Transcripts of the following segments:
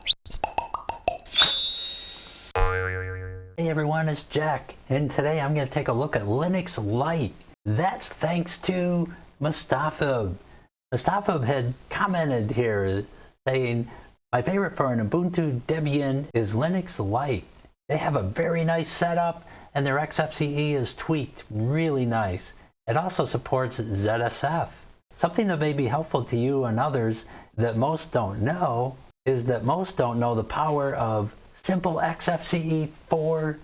Hey everyone, it's Jack, and today I'm going to take a look at Linux Lite. That's thanks to Mustafa. Mustafa had commented here saying, my favorite for an Ubuntu Debian is Linux Lite. They have a very nice setup, and their Xfce is tweaked really nice. It also supports ZSF. Something that may be helpful to you and others that most don't know is that most don't know the power of simple Xfce for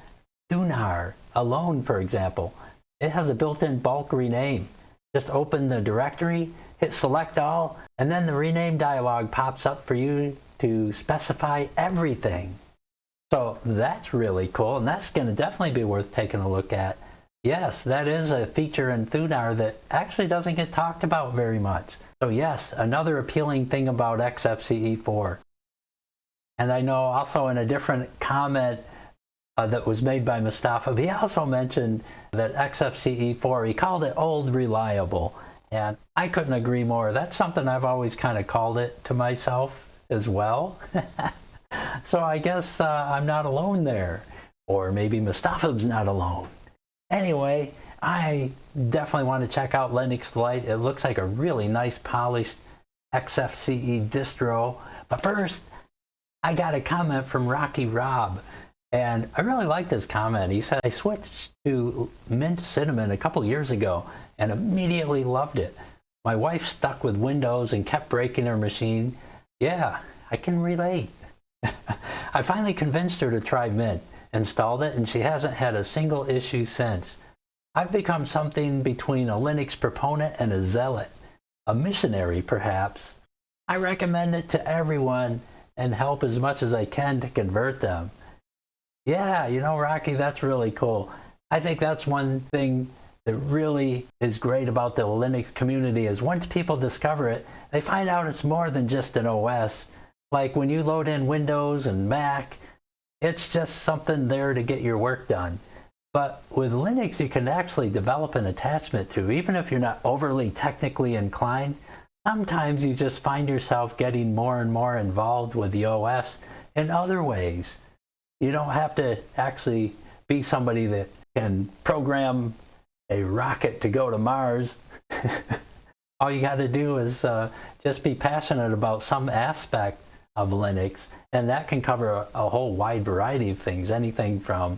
Thunar alone, for example. It has a built-in bulk rename. Just open the directory, hit select all, and then the rename dialog pops up for you to specify everything. So that's really cool, and that's going to definitely be worth taking a look at. Yes, that is a feature in Thunar that actually doesn't get talked about very much. So yes, another appealing thing about Xfce 4. And I know also in a different comment that was made by Mustafa, he also mentioned that Xfce 4, he called it old reliable. And I couldn't agree more. That's something I've always kind of called it to myself as well. So I guess I'm not alone there. Or maybe Mustafa's not alone. Anyway, I definitely want to check out Linux Lite. It looks like a really nice polished Xfce distro. But first, I got a comment from Rocky Rob, and I really liked this comment. He said, I switched to Mint Cinnamon a couple years ago and immediately loved it. My wife stuck with Windows and kept breaking her machine. Yeah, I can relate. I finally convinced her to try Mint, installed it, and she hasn't had a single issue since. I've become something between a Linux proponent and a zealot, a missionary perhaps. I recommend it to everyone and help as much as I can to convert them. Yeah, you know, Rocky, that's really cool. I think that's one thing that really is great about the Linux community is once people discover it, they find out it's more than just an OS. Like when you load in Windows and Mac, it's just something there to get your work done. But with Linux, you can actually develop an attachment to, even if you're not overly technically inclined. Sometimes you just find yourself getting more and more involved with the OS in other ways. You don't have to actually be somebody that can program a rocket to go to Mars. All you got to do is just be passionate about some aspect of Linux, and that can cover a whole wide variety of things, anything from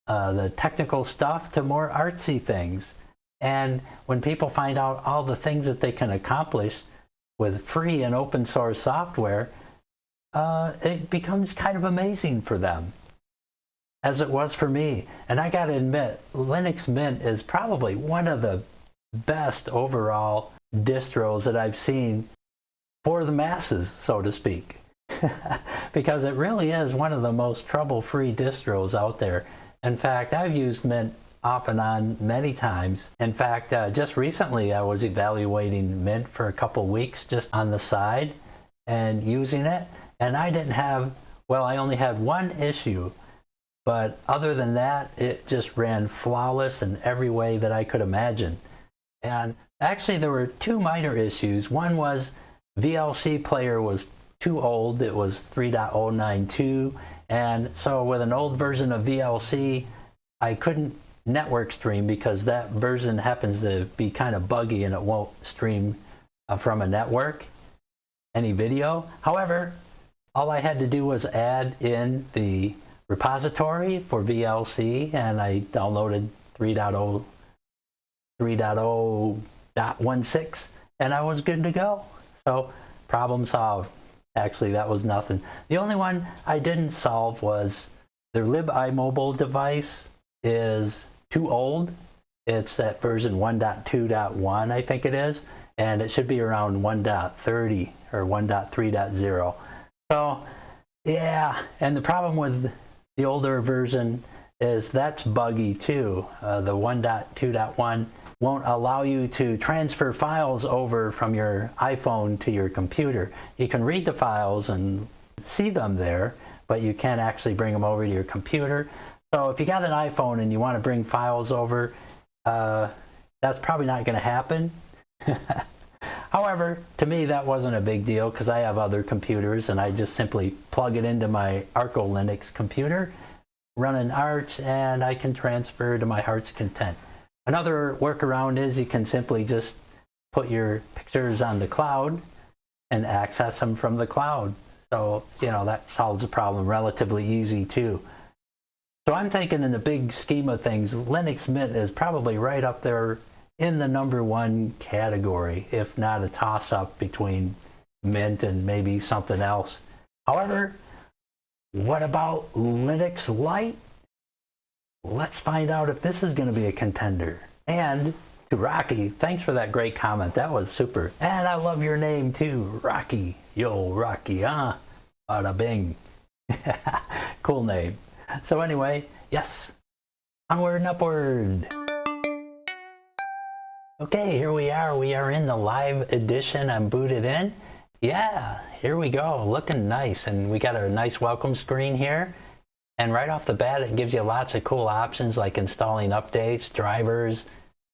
the technical stuff to more artsy things. And when people find out all the things that they can accomplish with free and open source software, it becomes kind of amazing for them, as it was for me. And I gotta admit, Linux Mint is probably one of the best overall distros that I've seen for the masses, so to speak. Because it really is one of the most trouble-free distros out there. In fact, I've used Mint off and on many times. In fact, just recently I was evaluating Mint for a couple weeks just on the side and using it. And I didn't have, well, I only had one issue. But other than that, it just ran flawless in every way that I could imagine. And actually there were two minor issues. One was VLC player was too old. It was 3.092. And so with an old version of VLC, I couldn't network stream because that version happens to be kind of buggy and it won't stream from a network, any video. However, all I had to do was add in the repository for VLC, and I downloaded 3.0.16, and I was good to go. So problem solved. Actually, that was nothing. The only one I didn't solve was the libiMobile device is too old. It's at version 1.2.1, I think it is, and it should be around 1.30 or 1.3.0. So yeah, and the problem with the older version is that's buggy too. The 1.2.1 won't allow you to transfer files over from your iPhone to your computer. You can read the files and see them there, but you can't actually bring them over to your computer. So if you got an iPhone and you want to bring files over, that's probably not going to happen. However, to me that wasn't a big deal because I have other computers and I just simply plug it into my Arco Linux computer, run an Arch, and I can transfer to my heart's content. Another workaround is you can simply just put your pictures on the cloud and access them from the cloud. So, that solves the problem relatively easy too. So I'm thinking in the big scheme of things, Linux Mint is probably right up there in the #1 category, if not a toss-up between Mint and maybe something else. However, what about Linux Lite? Let's find out if this is going to be a contender. And to Rocky, thanks for that great comment. That was super. And I love your name too, Rocky. Yo, Rocky, huh? Bada bing. Cool name. So anyway, yes, onward and upward. Okay, here we are. We are in the live edition. I'm booted in. Yeah, here we go. Looking nice. And we got a nice welcome screen here. And right off the bat, it gives you lots of cool options like installing updates, drivers,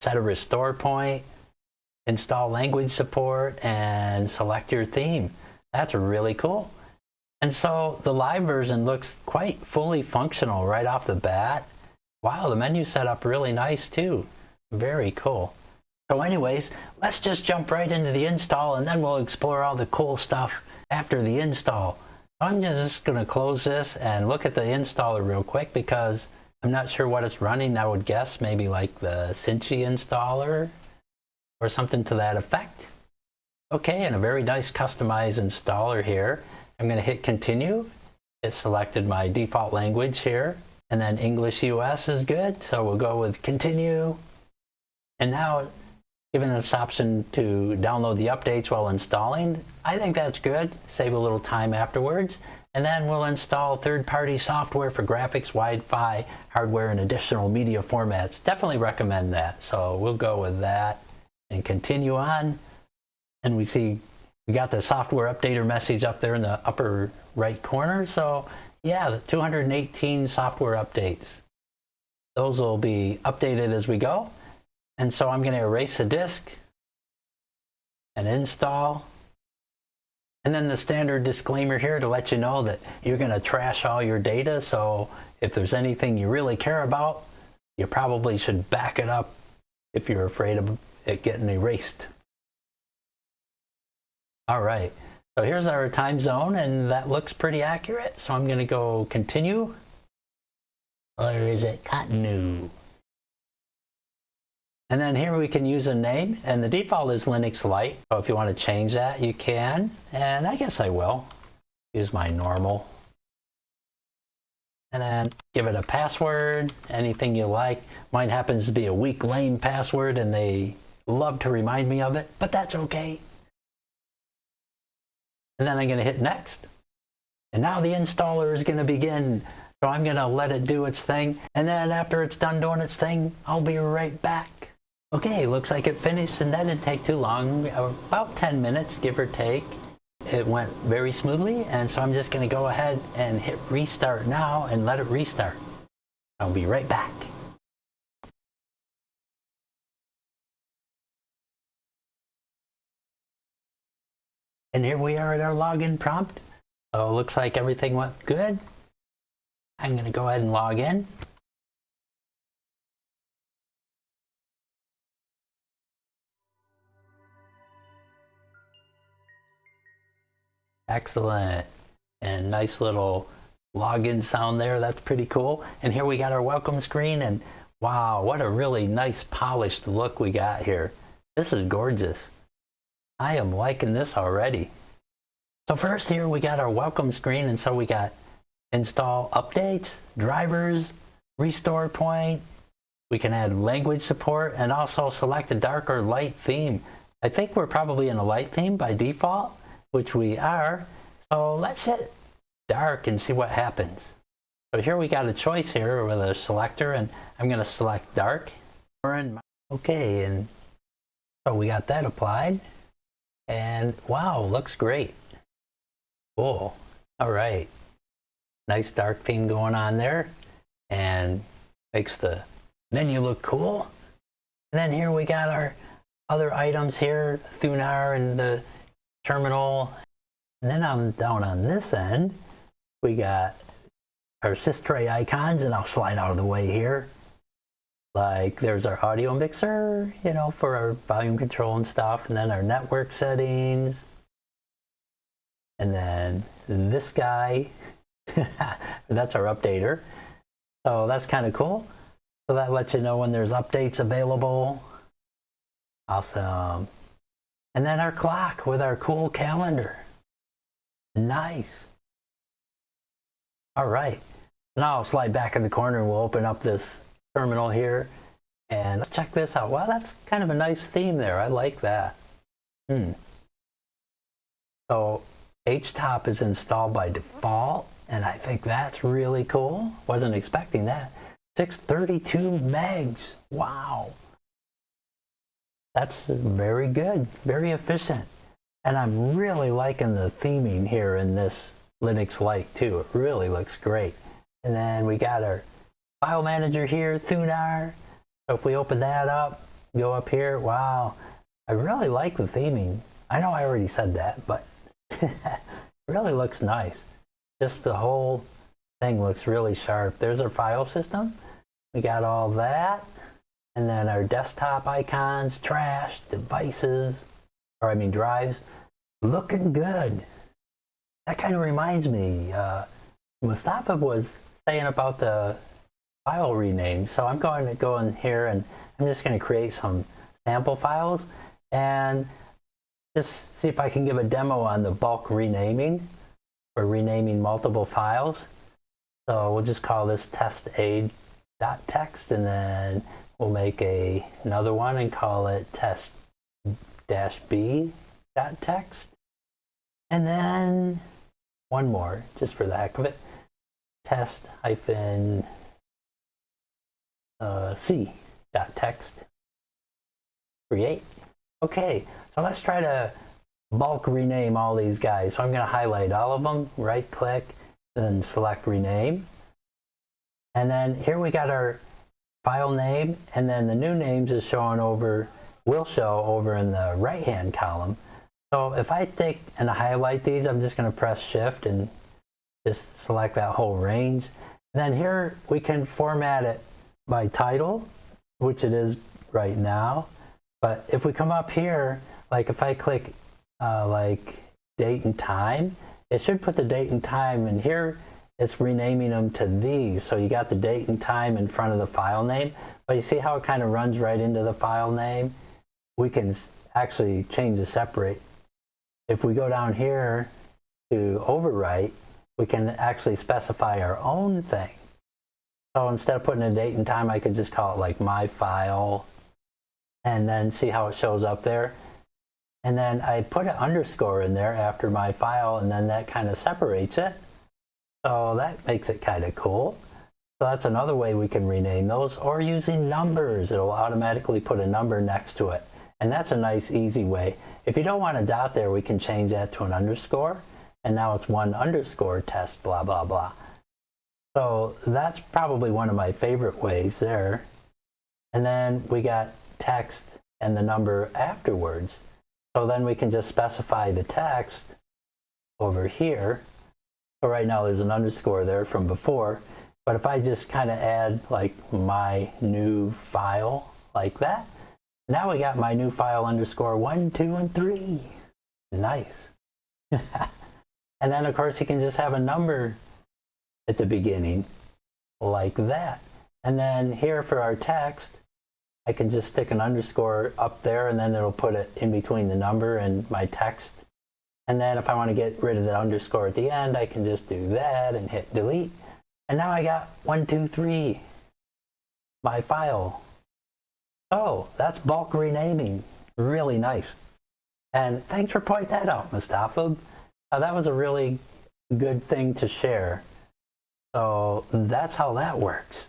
set a restore point, install language support, and select your theme. That's really cool. And so the live version looks quite fully functional right off the bat. Wow, the menu set up really nice too. Very cool. So anyways, let's just jump right into the install and then we'll explore all the cool stuff after the install. I'm just going to close this and look at the installer real quick because I'm not sure what it's running. I would guess maybe like the Xfce installer or something to that effect. Okay, and a very nice customized installer here. I'm going to hit continue. It selected my default language here, and then English US is good, so we'll go with continue. And now giving us option to download the updates while installing. I think that's good. Save a little time afterwards. And then we'll install third-party software for graphics, Wi-Fi, hardware, and additional media formats. Definitely recommend that. So we'll go with that and continue on. And we see we got the software updater message up there in the upper right corner. So yeah, the 218 software updates. Those will be updated as we go. And so I'm going to erase the disk and install. And then the standard disclaimer here to let you know that you're going to trash all your data. So if there's anything you really care about, you probably should back it up if you're afraid of it getting erased. All right, so here's our time zone and that looks pretty accurate. So I'm going to go continue. Or is it continue? And then here we can use a name, and the default is Linux Lite. So if you want to change that, you can, and I guess I will. Use my normal. And then give it a password, anything you like. Mine happens to be a weak, lame password, and they love to remind me of it, but that's okay. And then I'm going to hit next. And now the installer is going to begin. So I'm going to let it do its thing. And then after it's done doing its thing, I'll be right back. Okay, looks like it finished, and that didn't take too long, about 10 minutes, give or take. It went very smoothly, and so I'm just going to go ahead and hit restart now and let it restart. I'll be right back. And here we are at our login prompt. So it looks like everything went good. I'm going to go ahead and log in. Excellent. And nice little login sound there. That's pretty cool. And here we got our welcome screen, and wow, what a really nice polished look we got here. This is gorgeous. I am liking this already. So first here we got our welcome screen, and so we got install updates, drivers, restore point. We can add language support and also select a dark or light theme. I think we're probably in a light theme by default, which we are. So let's hit dark and see what happens. So here we got a choice here with a selector, and I'm going to select dark. Okay, and so we got that applied. And wow, looks great. Cool. All right. Nice dark theme going on there, and makes the menu look cool. And then here we got our other items here, Thunar and the terminal. And then I'm down on this end. We got our sys-tray icons, and I'll slide out of the way here. Like there's our audio mixer, you know, for our volume control and stuff, and then our network settings. And then this guy, that's our updater. So that's kind of cool. So that lets you know when there's updates available. Awesome. And then our clock with our cool calendar. Nice. All right. Now I'll slide back in the corner and we'll open up this terminal here. And let's check this out. Wow, that's kind of a nice theme there. I like that. So Htop is installed by default, and I think that's really cool. Wasn't expecting that. 632 megs. Wow. That's very good, very efficient. And I'm really liking the theming here in this Linux Lite too. It really looks great. And then we got our file manager here, Thunar. So if we open that up, go up here, wow. I really like the theming. I know I already said that, but it really looks nice. Just the whole thing looks really sharp. There's our file system. We got all that. And then our desktop icons, trash, devices, or I mean drives, looking good. That kind of reminds me, Mustafa was saying about the file renames. So I'm going to go in here and I'm just going to create some sample files and just see if I can give a demo on the bulk renaming or renaming multiple files. So we'll just call this test-a.txt and then we'll make another one and call it test-b.txt. And then one more, just for the heck of it, test-c.txt. Create. Okay, so let's try to bulk rename all these guys. So I'm going to highlight all of them, right click, then select rename. And then here we got our file name, and then the new names is showing over, will show over in the right hand column. So if I take and highlight these, I'm just going to press shift and just select that whole range. And then here we can format it by title, which it is right now. But if we come up here, like if I click like date and time, it should put the date and time, and here it's renaming them to these. So you got the date and time in front of the file name, but you see how it kind of runs right into the file name? We can actually change the separate. If we go down here to overwrite, we can actually specify our own thing. So instead of putting a date and time, I could just call it like my file, and then see how it shows up there. And then I put an underscore in there after my file, and then that kind of separates it. So that makes it kind of cool. So that's another way we can rename those, or using numbers. It'll automatically put a number next to it. And that's a nice, easy way. If you don't want a dot there, we can change that to an underscore. And now it's 1_test, blah, blah, blah. So that's probably one of my favorite ways there. And then we got text and the number afterwards. So then we can just specify the text over here. So right now there's an underscore there from before. But if I just kind of add like my new file like that, now we got my new file underscore 1, 2, and 3. Nice. And then of course you can just have a number at the beginning like that. And then here for our text, I can just stick an underscore up there, and then it'll put it in between the number and my text. And then if I want to get rid of the underscore at the end, I can just do that and hit delete. And now I got 1, 2, 3, my file. Oh, that's bulk renaming. Really nice. And thanks for pointing that out, Mustafa. That was a really good thing to share. So that's how that works.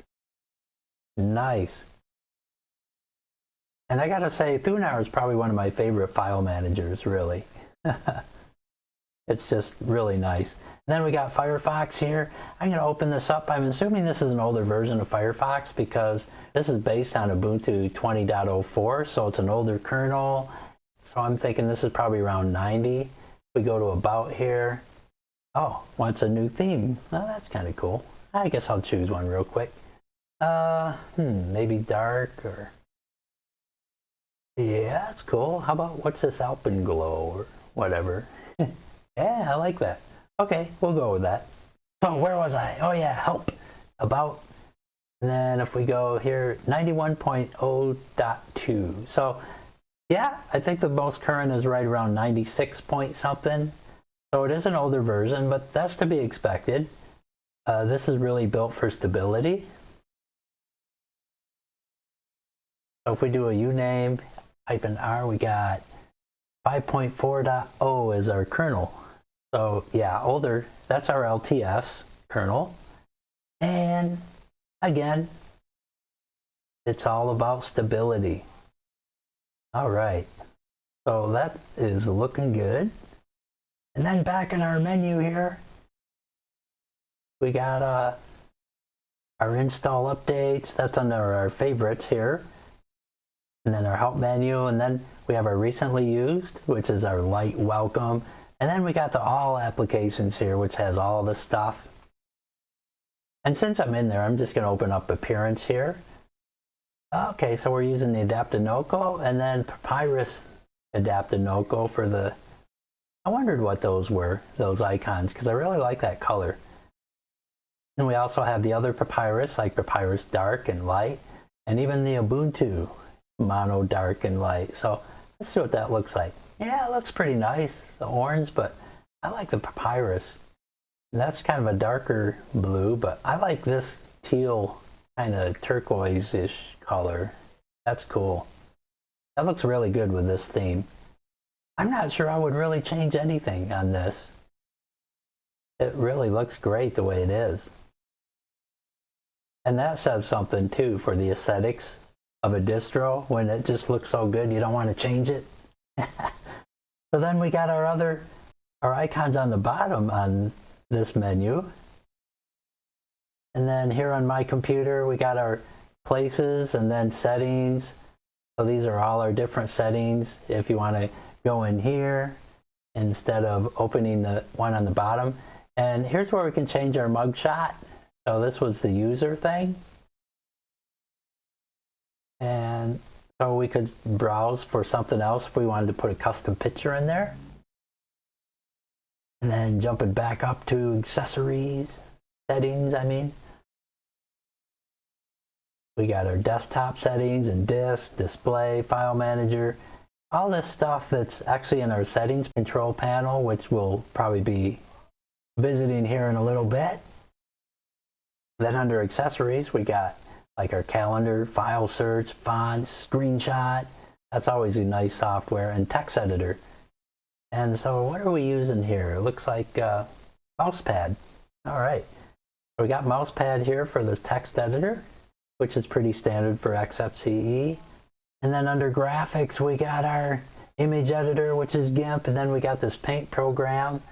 Nice. And I gotta say, Thunar is probably one of my favorite file managers, really. It's just really nice. Then we got Firefox here. I'm going to open this up. I'm assuming this is an older version of Firefox because this is based on Ubuntu 20.04, so it's an older kernel. So I'm thinking this is probably around 90. We go to About here. Oh, wants a new theme. Well, that's kind of cool. I guess I'll choose one real quick. Maybe dark or... Yeah, that's cool. How about, what's this, Alpenglow or whatever? Yeah, I like that. Okay, we'll go with that. So where was I? Oh yeah, help, about. And then if we go here, 91.0.2. So yeah, I think the most current is right around 96 point something. So it is an older version, but that's to be expected. This is really built for stability. So if we do a uname -r, we got 5.4.0 as our kernel. So yeah, older, that's our LTS kernel. And again, it's all about stability. All right, so that is looking good. And then back in our menu here, we got our install updates. That's under our favorites here. And then our help menu, and then we have our recently used, which is our Lite welcome. And then we got the all applications here, which has all the stuff. And since I'm in there, I'm just going to open up appearance here. Okay, so we're using the Adaptinoco and then Papyrus Adaptinoco for the... I wondered what those were, those icons, because I really like that color. And we also have the other Papyrus, like Papyrus Dark and Light, and even the Ubuntu Mono Dark and Light. So let's see what that looks like. Yeah, it looks pretty nice, the orange, but I like the Papyrus. And that's kind of a darker blue, but I like this teal kind of turquoise-ish color. That's cool. That looks really good with this theme. I'm not sure I would really change anything on this. It really looks great the way it is. And that says something too for the aesthetics of a distro. When it just looks so good, you don't want to change it. So then we got our icons on the bottom on this menu. And then here on my computer, we got our places and then settings. So these are all our different settings. If you want to go in here instead of opening the one on the bottom. And here's where we can change our mugshot. So this was the user thing. And so we could browse for something else if we wanted to put a custom picture in there. And then jumping back up to accessories, settings, I mean. We got our desktop settings and disk, display, file manager, all this stuff that's actually in our settings control panel, which we'll probably be visiting here in a little bit. Then under accessories, we got like our calendar, file search, fonts, screenshot. That's always a nice software, and text editor. And so what are we using here? It looks like mousepad. All right. So we got mousepad here for this text editor, which is pretty standard for Xfce. And then under graphics, we got our image editor, which is GIMP, and then we got this paint program.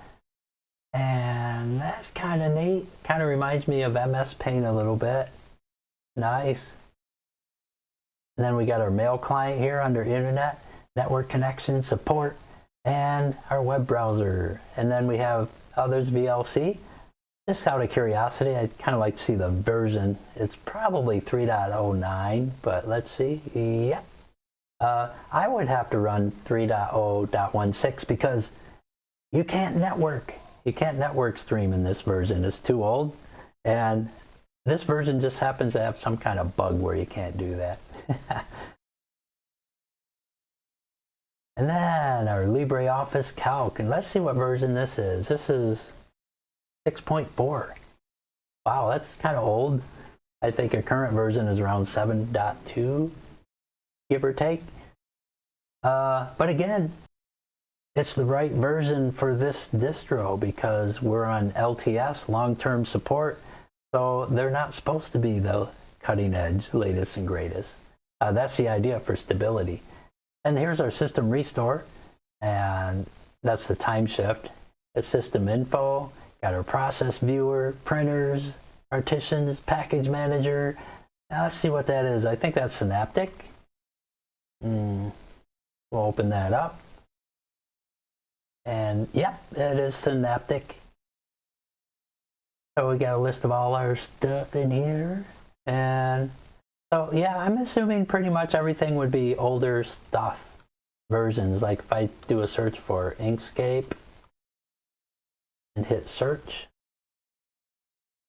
And that's kind of neat. Kind of reminds me of MS Paint a little bit. Nice. And then we got our mail client here under internet, network connection, support, and our web browser. And then we have others VLC. Just out of curiosity, I'd kind of like to see the version. It's probably 3.09, but let's see. Yeah. I would have to run 3.0.16 because you can't network. You can't network stream in this version. It's too old. And this version just happens to have some kind of bug where you can't do that. And then our LibreOffice Calc. And let's see what version this is. This is 6.4. Wow, that's kind of old. I think a current version is around 7.2, give or take. But again, it's the right version for this distro because we're on LTS, long-term support. So they're not supposed to be the cutting edge, latest and greatest. That's the idea for stability. And here's our system restore. And that's the time shift. It's system info. Got our process viewer, printers, partitions, package manager. Now let's see what that is. I think that's Synaptic. We'll open that up. And yep, it is Synaptic. So we got a list of all our stuff in here. And so yeah, I'm assuming pretty much everything would be older stuff versions. Like if I do a search for Inkscape and hit search,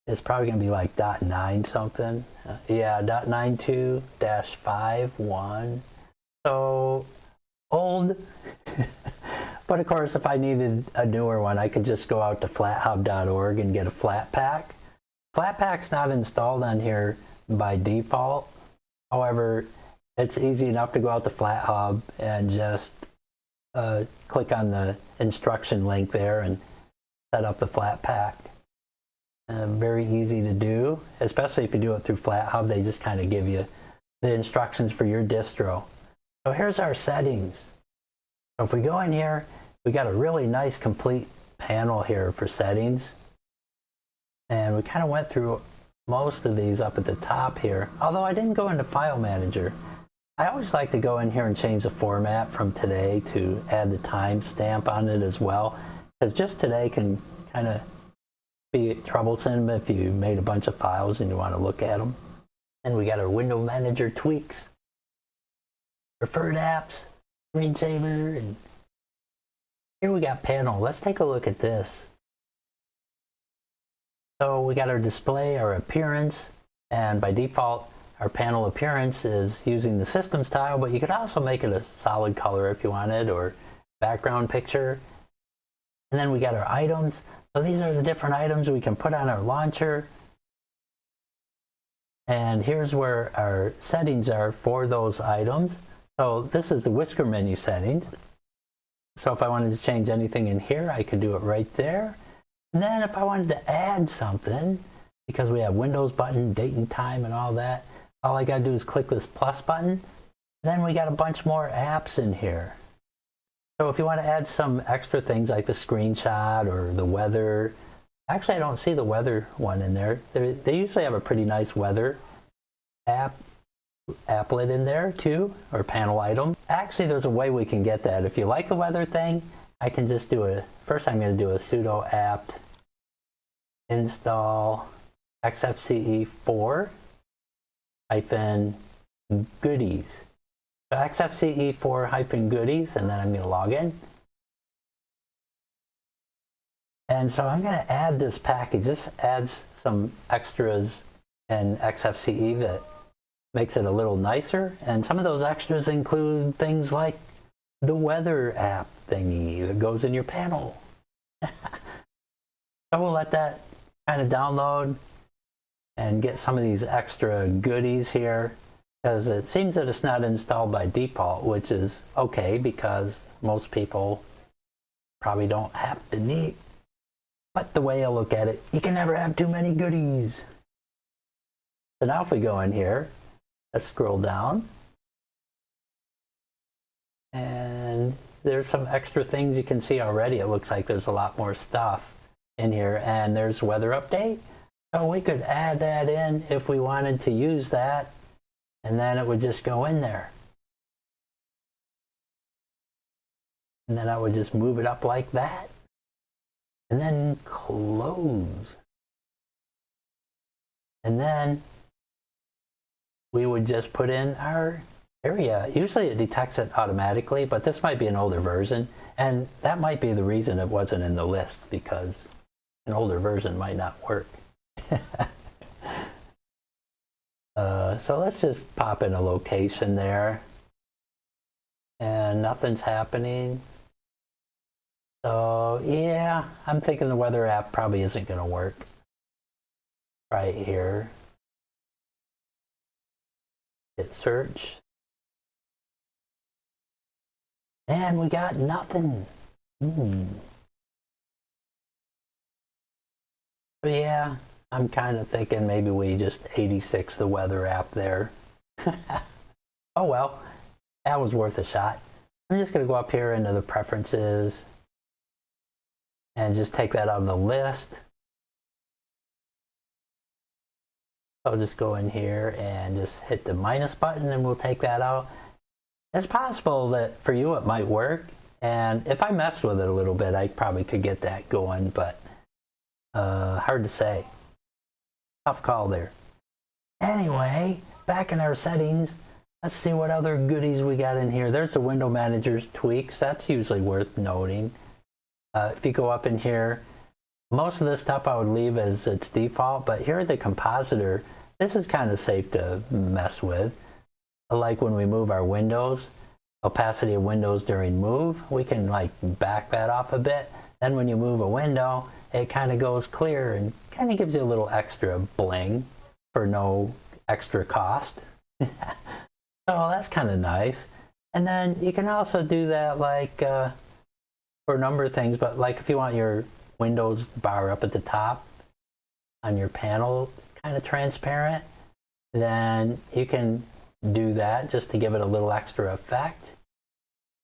it's probably going to be like .9 something. Yeah, .92-51. So old. But of course, if I needed a newer one, I could just go out to flathub.org and get a Flatpak. Flatpak's not installed on here by default. However, it's easy enough to go out to FlatHub and just click on the instruction link there and set up the Flatpak. Very easy to do, especially if you do it through FlatHub. They just kind of give you the instructions for your distro. So here's our settings. So if we go in here, we got a really nice complete panel here for settings. And we kind of went through most of these up at the top here. Although I didn't go into File Manager. I always like to go in here and change the format from today to add the timestamp on it as well. Because just today can kind of be troublesome if you made a bunch of files and you want to look at them. And we got our Window Manager tweaks, preferred apps, screensaver, and here we got panel. Let's take a look at this. So we got our display, our appearance, and by default our panel appearance is using the system style, but you could also make it a solid color if you wanted, or background picture. And then we got our items. So these are the different items we can put on our launcher. And here's where our settings are for those items. So this is the whisker menu settings. So if I wanted to change anything in here, I could do it right there. And then if I wanted to add something, because we have Windows button, date and time and all that, all I got to do is click this plus button. Then we got a bunch more apps in here. So if you want to add some extra things like the screenshot or the weather, actually I don't see the weather one in there. They usually have a pretty nice weather applet in there too, or panel item. Actually, there's a way we can get that. If you like the weather thing, I can just do first I'm going to do a sudo apt install Xfce 4 -goodies. So Xfce 4 -goodies, and then I'm going to log in. And so I'm going to add this package. This adds some extras in Xfce that makes it a little nicer. And some of those extras include things like the weather app thingy that goes in your panel. So we'll let that kind of download and get some of these extra goodies here, because it seems that it's not installed by default, which is okay because most people probably don't have to need. But the way I look at it, you can never have too many goodies. So now if we go in here, let's scroll down. And there's some extra things you can see already. It looks like there's a lot more stuff in here. And there's weather update. So we could add that in if we wanted to use that. And then it would just go in there. And then I would just move it up like that. And then close. And then we would just put in our area. Usually it detects it automatically, but this might be an older version. And that might be the reason it wasn't in the list, because an older version might not work. So let's just pop in a location there. And nothing's happening. So yeah, I'm thinking the weather app probably isn't going to work right here. Hit search. And we got nothing. So yeah, I'm kind of thinking maybe we just 86 the weather app there. Oh well, that was worth a shot. I'm just going to go up here into the preferences and just take that out of the list. I'll just go in here and just hit the minus button and we'll take that out. It's possible that for you it might work, and if I messed with it a little bit I probably could get that going, but hard to say. Tough call there. Anyway, back in our settings, let's see what other goodies we got in here. There's the window manager's tweaks. That's usually worth noting. If you go up in here, most of this stuff I would leave as its default, but here at the compositor, this is kind of safe to mess with. Like when we move our windows, opacity of windows during move, we can like back that off a bit. Then when you move a window, it kind of goes clear and kind of gives you a little extra bling for no extra cost. So that's kind of nice. And then you can also do that like for a number of things, but like if you want your Windows bar up at the top on your panel kind of transparent, then you can do that just to give it a little extra effect.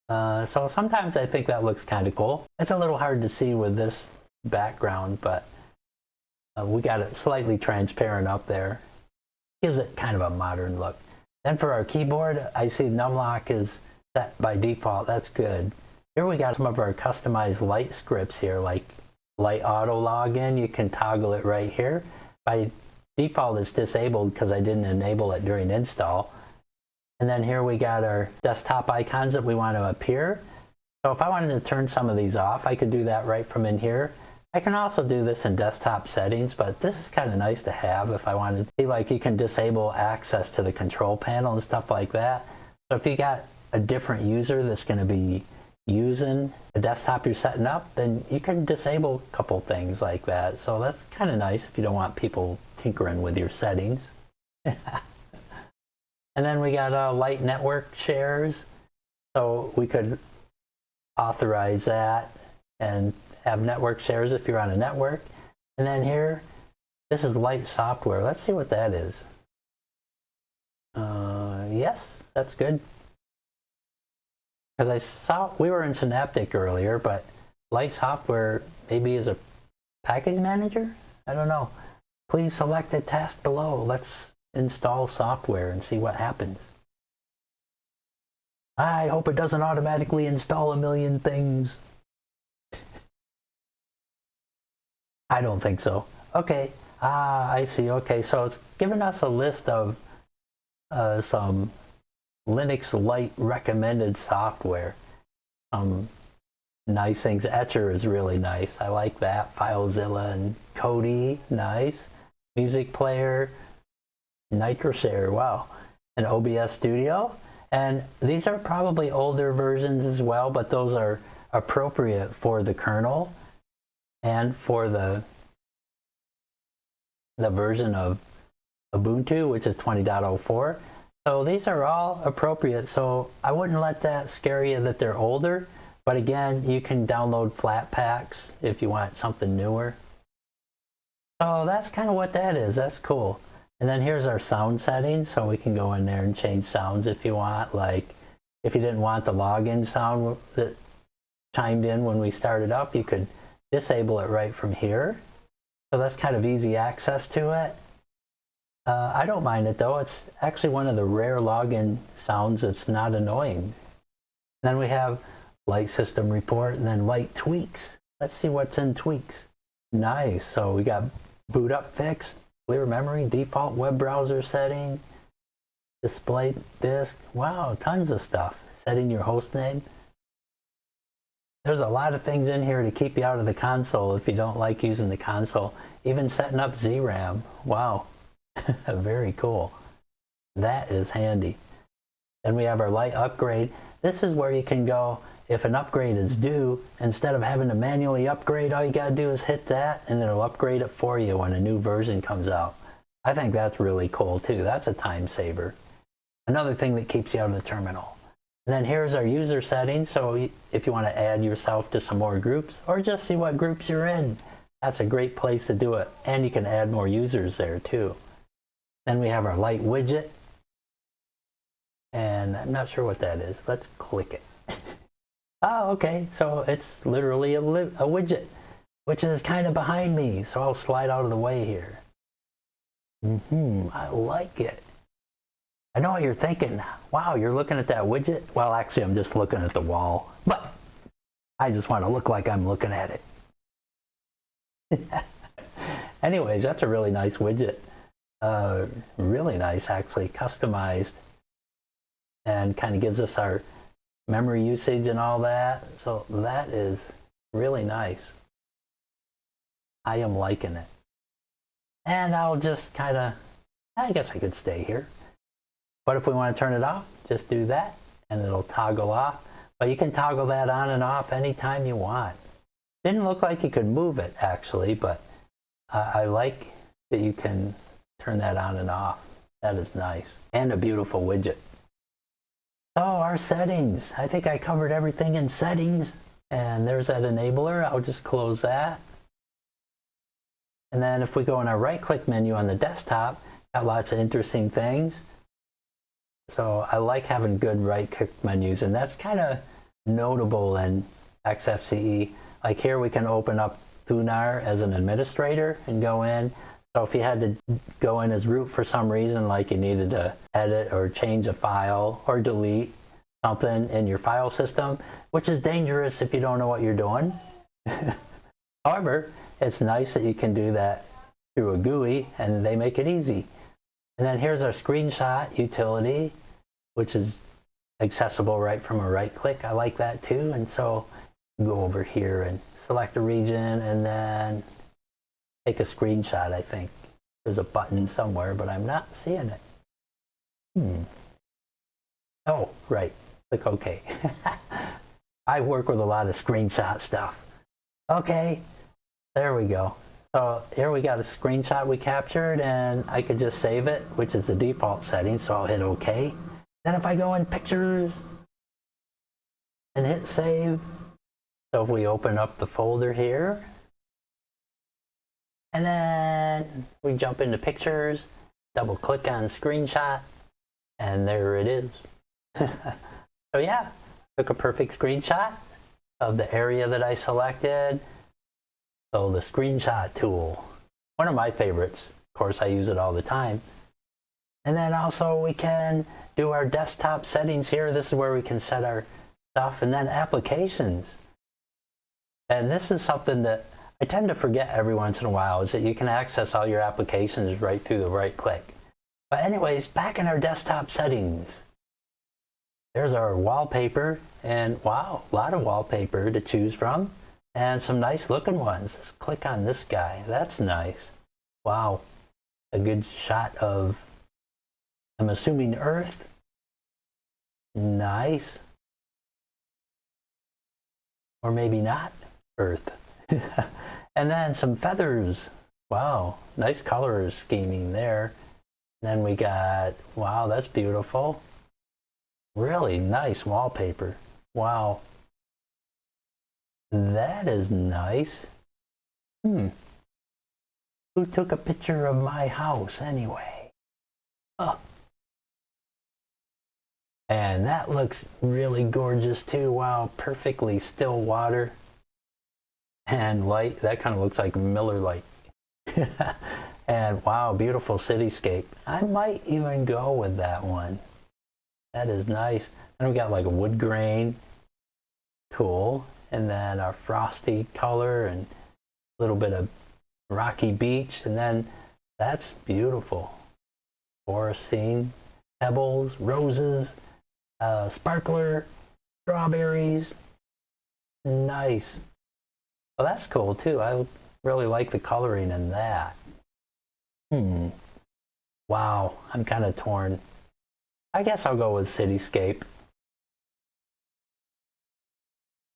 So sometimes I think that looks kind of cool. It's a little hard to see with this background, but we got it slightly transparent up there. Gives it kind of a modern look. Then for our keyboard, I see numlock is set by default. That's good. Here we got some of our customized Lite scripts here, like Lite auto login. You can toggle it right here. By default, it's disabled because I didn't enable it during install. And then here we got our desktop icons that we want to appear. So if I wanted to turn some of these off, I could do that right from in here. I can also do this in desktop settings, but this is kind of nice to have if I wanted to see, like you can disable access to the control panel and stuff like that. So if you got a different user that's going to be using the desktop you're setting up, then you can disable a couple things like that. So that's kind of nice if you don't want people tinkering with your settings. And then we got Lite network shares. So we could authorize that and have network shares if you're on a network. And then here, this is Lite software. Let's see what that is. Yes, that's good. Because I saw we were in Synaptic earlier, but Lite software maybe is a package manager? I don't know. Please select the task below. Let's install software and see what happens. I hope it doesn't automatically install a million things. I don't think so. Okay. I see. Okay, so it's giving us a list of some Linux Lite recommended software. Nice things. Etcher is really nice. I like that. FileZilla and Kodi, nice. Music player, NitroShare, wow. And OBS Studio. And these are probably older versions as well, but those are appropriate for the kernel and for the version of Ubuntu, which is 20.04. So these are all appropriate. So I wouldn't let that scare you that they're older. But again, you can download flat packs if you want something newer. So that's kind of what that is. That's cool. And then here's our sound settings. So we can go in there and change sounds if you want. Like if you didn't want the login sound that chimed in when we started up, you could disable it right from here. So that's kind of easy access to it. I don't mind it though. It's actually one of the rare login sounds that's not annoying. Then we have Lite system report and then Lite tweaks. Let's see what's in tweaks. Nice. So we got boot up fix, clear memory, default web browser setting, display disk. Wow, tons of stuff. Setting your host name. There's a lot of things in here to keep you out of the console if you don't like using the console. Even setting up ZRAM. Wow. Very cool. That is handy. Then we have our Lite upgrade. This is where you can go if an upgrade is due. Instead of having to manually upgrade, all you got to do is hit that and it'll upgrade it for you when a new version comes out. I think that's really cool too. That's a time saver. Another thing that keeps you out of the terminal. And then here's our user settings. So if you want to add yourself to some more groups or just see what groups you're in, that's a great place to do it. And you can add more users there too. Then we have our Lite widget. And I'm not sure what that is. Let's click it. Oh, okay. So it's literally a widget, which is kind of behind me. So I'll slide out of the way here. I like it. I know what you're thinking. Wow, you're looking at that widget? Well, actually, I'm just looking at the wall. But I just want to look like I'm looking at it. Anyways, that's a really nice widget. Really nice, actually, customized. And kind of gives us our memory usage and all that. So that is really nice. I am liking it. And I'll just kind of, I guess I could stay here. But if we want to turn it off, just do that and it'll toggle off. But you can toggle that on and off anytime you want. Didn't look like you could move it actually, but I like that you can turn that on and off. That is nice. And a beautiful widget. So our settings. I think I covered everything in settings. And there's that enabler. I'll just close that. And then if we go in our right-click menu on the desktop, got lots of interesting things. So I like having good right-click menus, and that's kind of notable in Xfce. Like here we can open up Thunar as an administrator and go in. So if you had to go in as root for some reason, like you needed to edit or change a file or delete something in your file system, which is dangerous if you don't know what you're doing. However, it's nice that you can do that through a GUI and they make it easy. And then here's our screenshot utility, which is accessible right from a right click. I like that too. And so go over here and select a region and then take a screenshot. I think there's a button somewhere, but I'm not seeing it. Oh, right. Click OK. I work with a lot of screenshot stuff. Okay, there we go. So here we got a screenshot we captured and I could just save it, which is the default setting. So I'll hit OK. Then if I go in pictures and hit save, so if we open up the folder here, and then we jump into pictures, double click on screenshot, and there it is. So yeah, took a perfect screenshot of the area that I selected. So the screenshot tool, one of my favorites. Of course, I use it all the time. And then also we can do our desktop settings here. This is where we can set our stuff, and then applications. And this is something that I tend to forget every once in a while, is that you can access all your applications right through the right click. But anyways, back in our desktop settings, there's our wallpaper, and wow, a lot of wallpaper to choose from, and some nice looking ones. Let's click on this guy. That's nice. Wow, a good shot of, I'm assuming, Earth. Nice. Or maybe not Earth. And then some feathers. Wow, nice color scheming there. Then we got, wow, that's beautiful. Really nice wallpaper. Wow. That is nice. Who took a picture of my house anyway? Oh. And that looks really gorgeous too. Wow, perfectly still water. And light, that kind of looks like Miller Lite. And wow, beautiful cityscape. I might even go with that one. That is nice. Then we got like a wood grain. Cool. And then our frosty color and a little bit of rocky beach. And then that's beautiful. Forest scene, pebbles, roses, sparkler, strawberries. Nice. Well, that's cool too. I really like the coloring in that. Wow, I'm kind of torn. I guess I'll go with cityscape.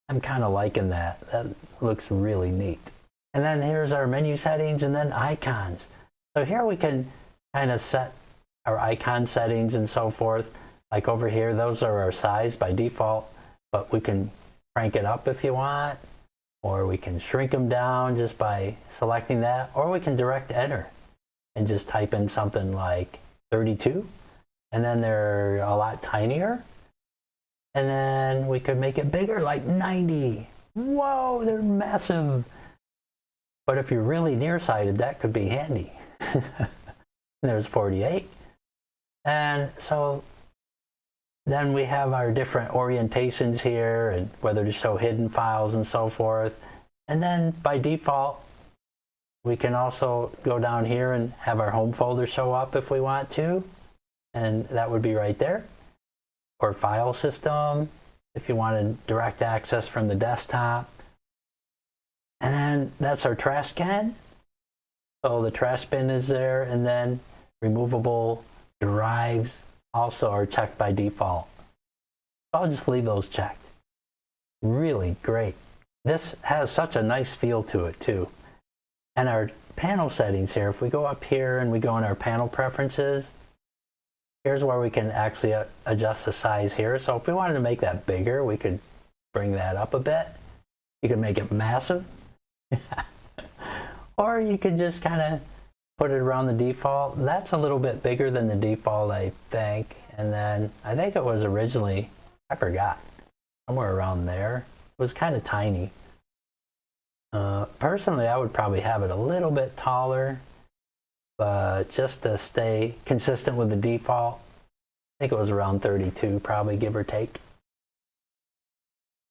I'm kind of liking that. That looks really neat. And then here's our menu settings and then icons. So here we can kind of set our icon settings and so forth. Like over here, those are our size by default, but we can crank it up if you want, or we can shrink them down just by selecting that, or we can direct enter and just type in something like 32, and then they're a lot tinier. And then we could make it bigger, like 90. Whoa, they're massive. But if you're really nearsighted, that could be handy. There's 48. And so then we have our different orientations here and whether to show hidden files and so forth. And then by default, we can also go down here and have our home folder show up if we want to. And that would be right there. Or file system, if you wanted direct access from the desktop. And then that's our trash can. So the trash bin is there, and then removable drives also are checked by default. So I'll just leave those checked. Really great. This has such a nice feel to it too. And our panel settings here, if we go up here and we go in our panel preferences, here's where we can actually adjust the size here. So if we wanted to make that bigger, we could bring that up a bit. You could make it massive. Or you could just kind of put it around the default. That's a little bit bigger than the default, I think. And then I think it was originally, I forgot, somewhere around there. It was kind of tiny. Personally, I would probably have it a little bit taller, but just to stay consistent with the default, I think it was around 32, probably, give or take.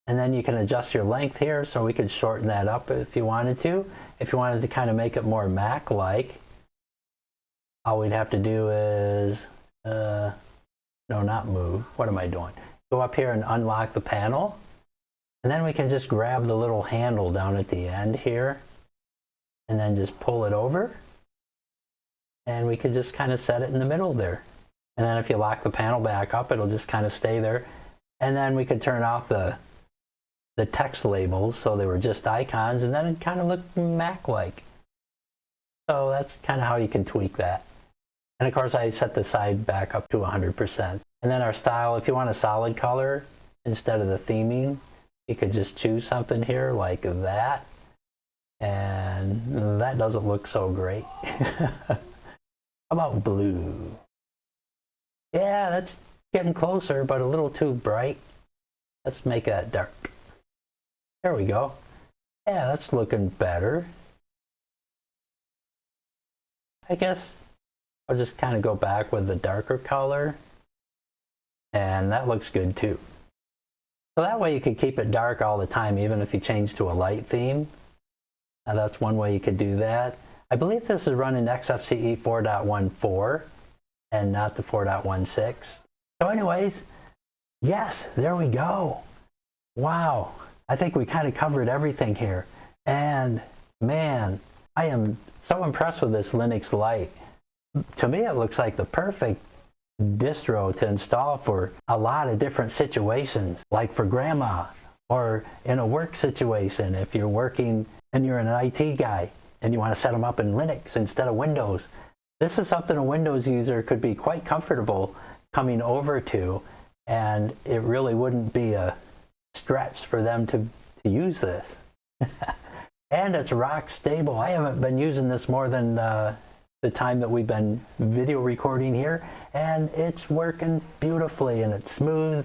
And then you can adjust your length here, so we could shorten that up if you wanted to. If you wanted to kind of make it more Mac-like, all we'd have to do is, no, not move. What am I doing? Go up here and unlock the panel. And then we can just grab the little handle down at the end here and then just pull it over. And we could just kind of set it in the middle there. And then if you lock the panel back up, it'll just kind of stay there. And then we could turn off the text labels so they were just icons, and then it kind of looked Mac-like. So that's kind of how you can tweak that. And of course I set the side back up to 100%. And then our style, if you want a solid color instead of the theming, you could just choose something here like that. And that doesn't look so great. How about blue? Yeah, that's getting closer, but a little too bright. Let's make that dark. There we go. Yeah, that's looking better. I guess I'll just kind of go back with the darker color. And that looks good too. So that way you could keep it dark all the time, even if you change to a light theme. Now that's one way you could do that. I believe this is running Xfce 4.14 and not the 4.16. So anyways, yes, there we go. Wow. I think we kind of covered everything here. And man, I am so impressed with this Linux Lite. To me, it looks like the perfect distro to install for a lot of different situations, like for grandma or in a work situation. If you're working and you're an IT guy and you want to set them up in Linux instead of Windows, this is something a Windows user could be quite comfortable coming over to, and it really wouldn't be a stretch for them to use this. And it's rock stable. I haven't been using this more than the time that we've been video recording here, and it's working beautifully, and it's smooth,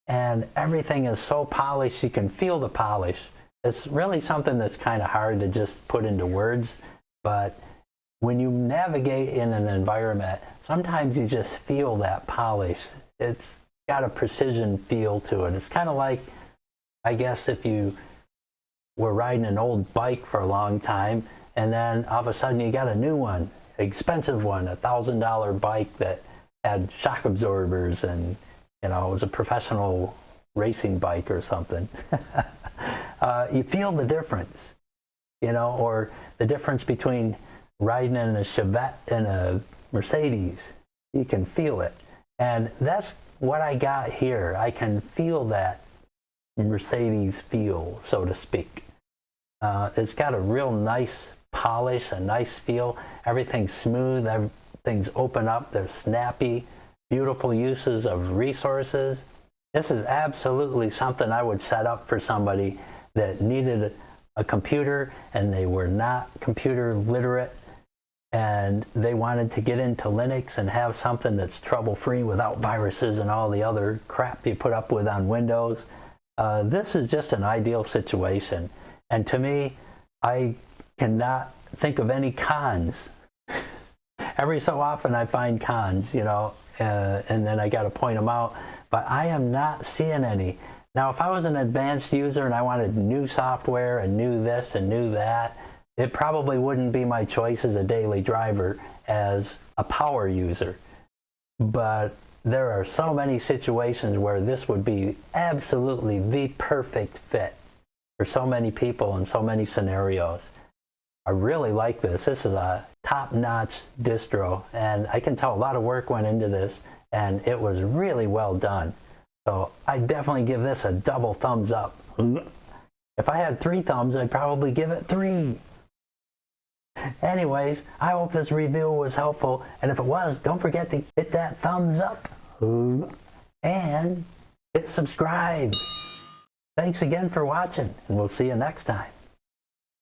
and everything is so polished. You can feel the polish. It's really something that's kind of hard to just put into words, but when you navigate in an environment, sometimes you just feel that polish. It's got a precision feel to it. It's kind of like, I guess, if you were riding an old bike for a long time and then all of a sudden you got a new one, expensive one, $1,000 bike that had shock absorbers, and you know, it was a professional racing bike or something. You feel the difference, you know, or the difference between riding in a Chevette and a Mercedes. You can feel it. And that's what I got here. I can feel that Mercedes feel, so to speak. It's got a real nice polish, a nice feel. Everything's smooth, everything's open up, they're snappy, beautiful uses of resources. This is absolutely something I would set up for somebody that needed a computer and they were not computer literate and they wanted to get into Linux and have something that's trouble-free without viruses and all the other crap you put up with on Windows. This is just an ideal situation. And to me, I cannot think of any cons. every so often I find cons, you know, and then I got to point them out. But I am not seeing any. Now, if I was an advanced user and I wanted new software and knew this and knew that, it probably wouldn't be my choice as a daily driver as a power user. But there are so many situations where this would be absolutely the perfect fit for so many people in so many scenarios. I really like this. This is a top-notch distro, and I can tell a lot of work went into this, and it was really well done. So I definitely give this a double thumbs up. If I had 3 thumbs, I'd probably give it 3. Anyways, I hope this review was helpful, and if it was, don't forget to hit that thumbs up and hit subscribe. Thanks again for watching, and we'll see you next time.